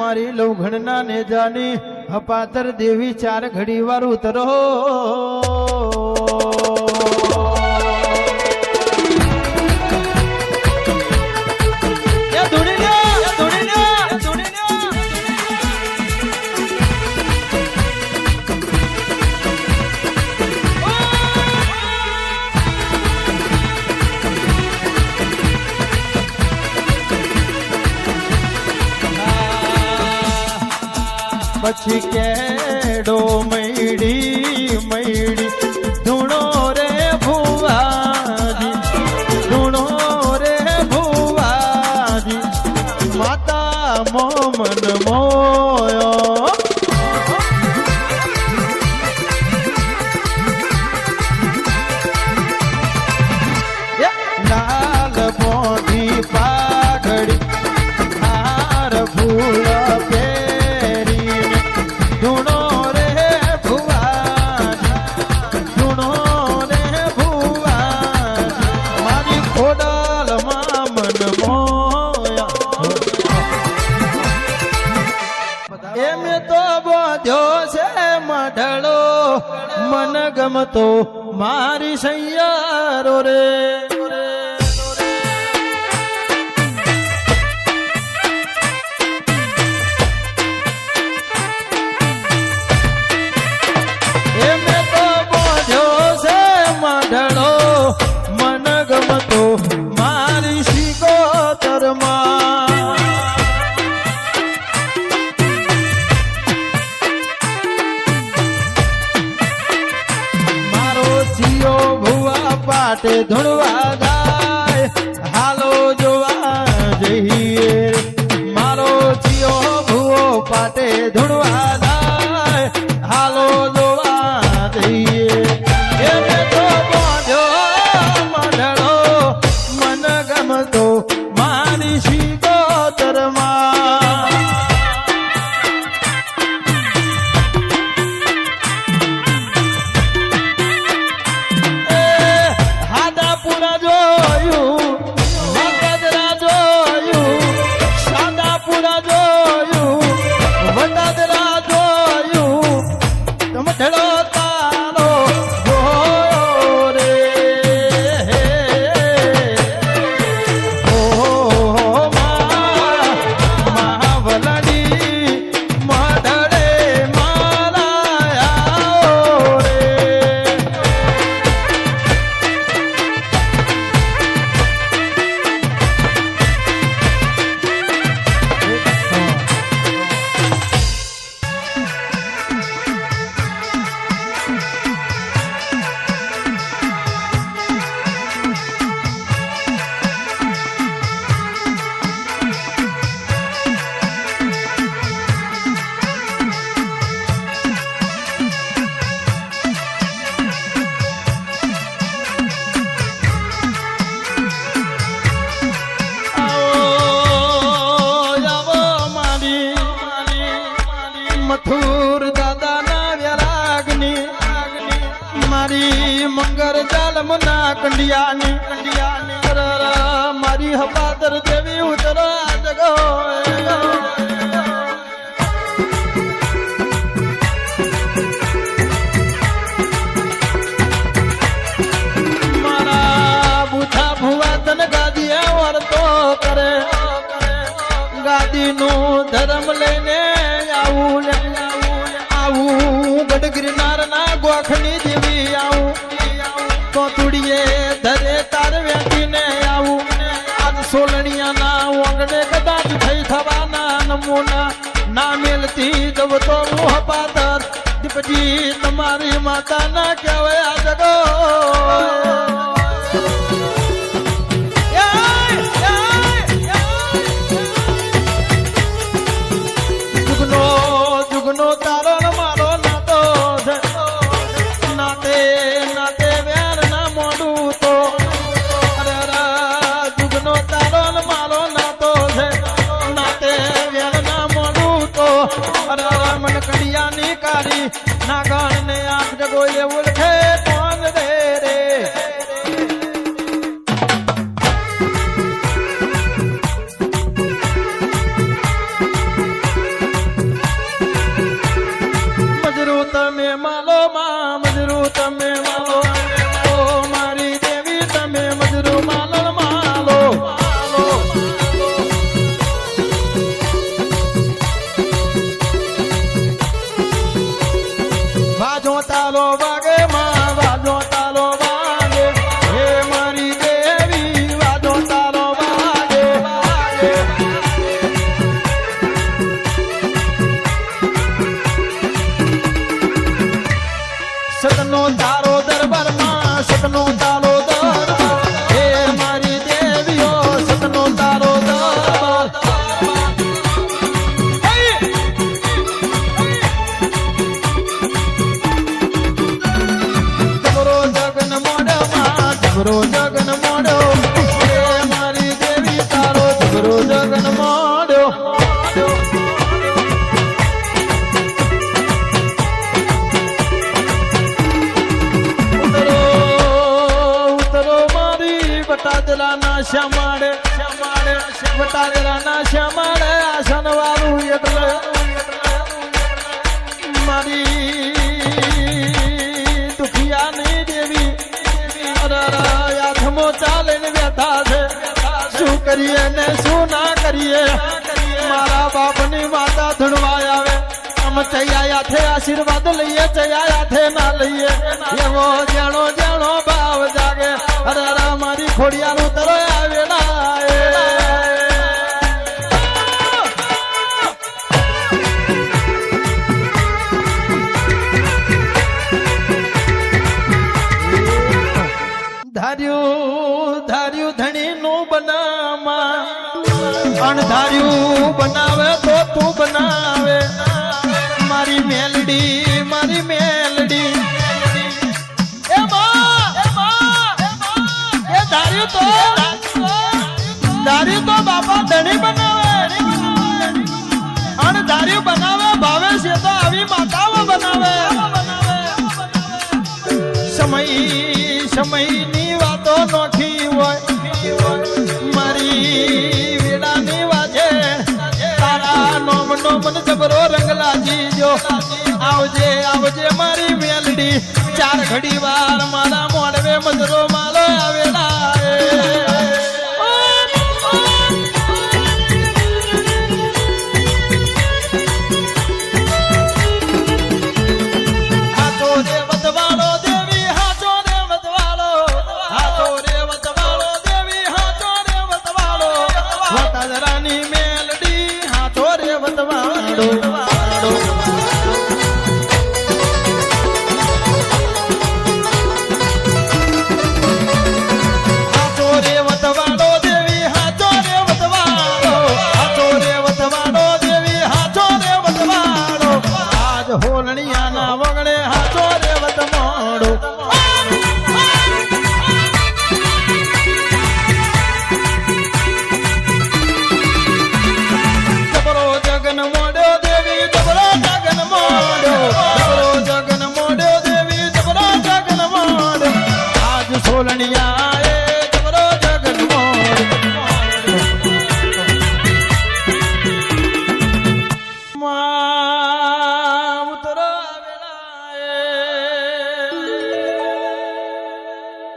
મારી લવઘણના નેજાની અપાતર દેવી ચાર ઘડી વાર ઉતરો પછી કેડો મૈડી મૈડી ધૂણો રે ભુવાજી ધૂણો રે ભુવાજી માતા મોમન મોયો લાલ મોઢી પાઘડી હાર ફૂલ મન ગમતો મારી સૈયારો રે એમે તો બોધ્યો છે મઢડો મન ગમતો મારી સિકોતરમાં પાટે ધૂણવા જાય હાલો જોવા જઈએ મારો જીઓ ભૂવો પાટે ધૂણવા જાય હાલો જોવા જઈએ એને તો બોધ્યો મઢડો મન ગમતો મારી સિકોતરમાં મથુર દાદા ના વ્યારાગની મારી મંગર જાલમ ના કંડિયાની મારી હપાતર દેવી ઉતરા જગો મારા બુથા ભુવા તન ગાદી વર્તો કરે ગાદી નું ધર્મ લઈને આવું ગઢગિરનાર ના ગોખની દેવી આવું તો તુડીએ ધરે તાર વેઠીને આવું આજ સોલણિયા ના ઓગણે કદાચ થઈ થવાના નમૂના ના મેલતી જવ તો હું હપાતર દીપજી તમારી માતા ના કહેવાય આ જગો જુગનો તારો મારો નાતો નાતે નાતે વેર ના મોડું તો અરે જુગનો તારો મારો નાતો છે નાતે વેર ના મોડું તો અરે મન કડિયાની કારી નાગણ ને આંખ જગો એ ઓળખે કોણ રે રે સતનો તારો દરબારમાં સતનો તારો દરબાર હે મારી દેવીઓ સતનો તારો દરબાર જબરો જગન મોઢમાં જબરો જગન મોઢો હે મારી દેવી તારો જબરો જગન મોઢો વટાદરા ના શ્યામાડે વટાદરા ના શ્યામાડે આસન વાળું એટલે મારી દુખિયાની દેવી હાથમો ચાલે ને બેઠા છે શું કરીએ ને શું ના કરીએ મારા બાપની માતા ધૂણવા આવે આમ ચૈયાથે આશીર્વાદ લઈએ ચૈયાથે ના લઈએ એવો જાણો જાણો ભાવ જાગે અરે મારી ખોડિયાનું તરો આવેલા ધાર્યું ધાર્યું ધણી નું બનામાં અણધાર્યું બનાવે તો તું બનાવે મારી મેલડી ધાર્યું તો બાપા ધણી બનાવે અણધાર્યું બનાવે ભાવે છે તો આવી માતાઓ બનાવે સમયની વાતો નોખી હોય મારી વેડાની વાજે તારા નોમ જબરો રંગ લાજી જો આવજે આવજે મારી મેલડી ચાર ઘડી વાર મારા મોડવે મજરો માલો આવેલા મેલડી હાથો રે વતવાડો